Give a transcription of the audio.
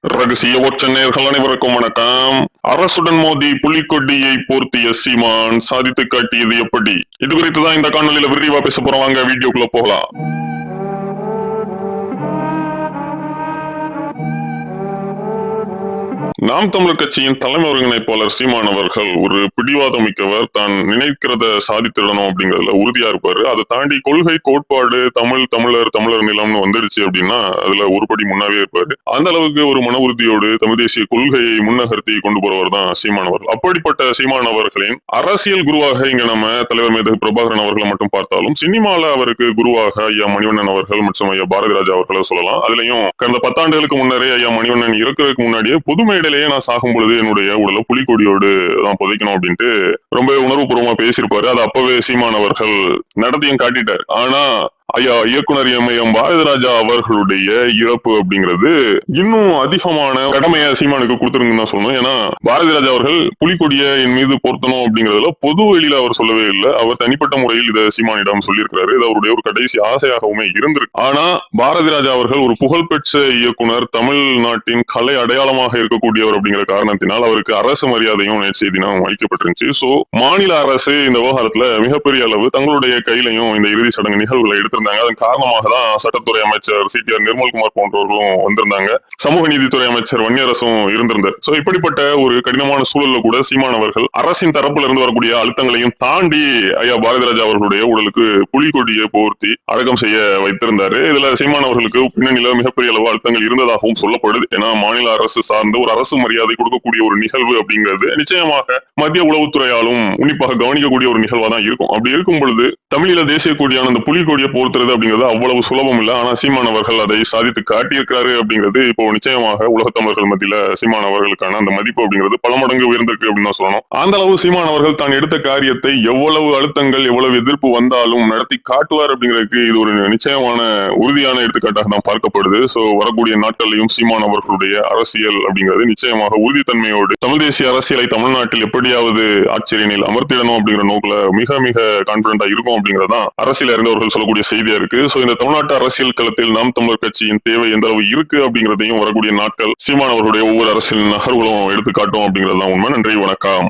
ரகசிய ஒற்ற நேயர்கள் அனைவருக்கும் வணக்கம். அரசுடன் மோதி புலிக்கொடியை போர்த்திய சீமான் சாதித்து காட்டியது எப்படி? இது குறித்துதான் இந்த காணொலியில விரிவா பேச போறோம். வாங்க வீடியோக்குள்ள போகலாம். நாம் தமிழர் கட்சியின் தலைமை ஒருங்கிணைப்பாளர் சீமான் அவர்கள் ஒரு பிடிவாதம் மிக்கவர். தான் நினைக்கிறத சாதித்திடணும் அப்படிங்கறதுல உறுதியா இருப்பாரு. அதை தாண்டி கொள்கை கோட்பாடு தமிழர் நிலம்னு வந்துடுச்சு அப்படின்னா அதுல ஒருபடி முன்னாவே இருப்பாரு. அந்த அளவுக்கு ஒரு மன உறுதியோடு தமிழ் தேசிய கொள்கையை முன்னகர்த்தி கொண்டு போறவர் தான் சீமான் அவர்கள். அப்படிப்பட்ட சீமான் அவர்களின் அரசியல் குருவாக இங்க நம்ம தலைவர் மேதகு பிரபாகரன் அவர்களை மட்டும் பார்த்தாலும், சினிமால அவருக்கு குருவாக ஐயா மணிவண்ணன் அவர்கள் மற்றும் ஐயா பாரதி ராஜா அவர்களை சொல்லலாம். அதுலயும் கடந்த 10 ஆண்டுகளுக்கு முன்னரே ஐயா மணிவண்ணன் இருக்கிறதுக்கு முன்னாடியே பொது மேடையிலேயே நான் சாகும் பொழுது என்னுடைய உடலை புலிக்கொடியோடு தான் புதைக்கணும் அப்படின்ட்டு ரொம்ப உணர்வுபூர்வமா பேசியிருப்பாரு. அது அப்பவே சீமான் அவர்கள் நடத்தியும் காட்டிட்டாரு. ஆனா ஐயா இயக்குனர் எம் பாரதி ராஜா அவர்களுடைய இறப்பு அப்படிங்கிறது இன்னும் அதிகமான கடமையை சீமானுக்கு கொடுத்துருங்கன்னு தான் சொல்லணும். ஏன்னா பாரதி ராஜா அவர்கள் புலிக்கொடியை என் மீது பொருத்தணும் அப்படிங்கறதுல பொது வெளியில அவர் சொல்லவே இல்லை. அவர் தனிப்பட்ட முறையில் இதை சீமானிடம் சொல்லியிருக்கிறாரு. இது அவருடைய ஒரு கடைசி ஆசையாகவுமே இருந்திருக்கு. ஆனா பாரதி ராஜா அவர்கள் ஒரு புகழ்பெற்ற இயக்குனர், தமிழ்நாட்டின் கலை அடையாளமாக இருக்கக்கூடியவர் அப்படிங்கிற காரணத்தினால் அவருக்கு அரசு மரியாதையும் நேற்று தினம் அளிக்கப்பட்டிருந்துச்சு. சோ மாநில அரசு இந்த விவகாரத்துல மிகப்பெரிய அளவு தங்களுடைய கையிலையும் இந்த இறுதி சடங்கு நிகழ்வுகளை எடுத்து அதன் காரணமாக தான் சட்டத்துறை அமைச்சர் சிடிஆர் நிர்மல்குமார் போன்றவர்களும் வந்திருந்தாங்க. சமூக நீதித்துறை அமைச்சர் வன்னியரசும் இருந்திருந்தார். சோ இப்படிப்பட்ட ஒரு கடினமான சூழல்ல கூட சீமான் அவர்கள் அரசின் தரப்புல இருந்து வரக்கூடிய அழுத்தங்களையும் தாண்டி ஐயா பாரதி ராஜா அவர்களுடைய உடலுக்கு புலிக்கொடியை போர்த்தி அடக்கம் செய்ய வைத்திருந்தாரு. இதுல சீமான் அவர்களுக்கு பின்னணியில மிகப்பெரிய அளவு அழுத்தங்கள் இருந்ததாகவும் சொல்லப்படுது. ஏன்னா மாநில அரசு சார்ந்து ஒரு அரசு மரியாதை கொடுக்கக்கூடிய ஒரு நிகழ்வு அப்படிங்கிறது நிச்சயமாக மத்திய உளவுத்துறையாலும் உன்னிப்பாக கவனிக்கக்கூடிய ஒரு நிகழ்வா தான் இருக்கும். அப்படி இருக்கும் பொழுது தமிழீழ தேசிய கொடியான அந்த புலிக்கொடியை போர்த்துறது அப்படிங்கிறது அவ்வளவு சுலபம் இல்லை. ஆனா சீமான் அவர்கள் அதை சாதித்து காட்டியிருக்கிறாரு அப்படிங்கிறது இப்போ நிச்சயமாக உலக தமிழர்கள் மத்தியில சீமான் அவர்களுக்கான அந்த மதிப்பு அப்படிங்கிறது பல மடங்கு உயர்ந்திருக்கு அப்படின்னு தான் சொல்லணும். அந்த அளவு சீமான் அவர்கள் தான் எடுத்த காரியத்தை எவ்வளவு அழுத்தங்கள் எவ்வளவு எதிர்ப்பு வந்தாலும் நடத்தி காட்டுவார் அப்படிங்கிறதுக்கு இது ஒரு நிச்சயமான உறுதியான எடுத்துக்காட்டாக தான் பார்க்கப்படுது. சோ வரக்கூடிய நாட்களையும் சீமான் அவர்களுடைய அரசியல் அப்படிங்கிறது நிச்சயமாக உறுதித்தன்மையோடு தமிழ் தேசிய அரசியலை தமிழ்நாட்டில் எப்படியாவது ஆட்சியரில் அமர்த்திடணும் அப்படிங்கிற நோக்கில மிக மிக கான்பிடண்டா இருக்கும் அப்படிங்கறதான் அரசியல் அறிந்தவர்கள் சொல்லக்கூடிய செய்தியா இருக்கு. சோ இந்த தமிழ்நாட்டு அரசியல் களத்தில் நாம் தமிழர் கட்சியின் தேவை எந்த அளவு இருக்கு அப்படிங்கிறதையும் வரக்கூடிய நாட்கள் சீமான் அவர்களுடைய ஒவ்வொரு அரசியல் நகர்களும் எடுத்துக்காட்டும் அப்படிங்கறதுதான் உண்மை. நன்றி, வணக்கம்.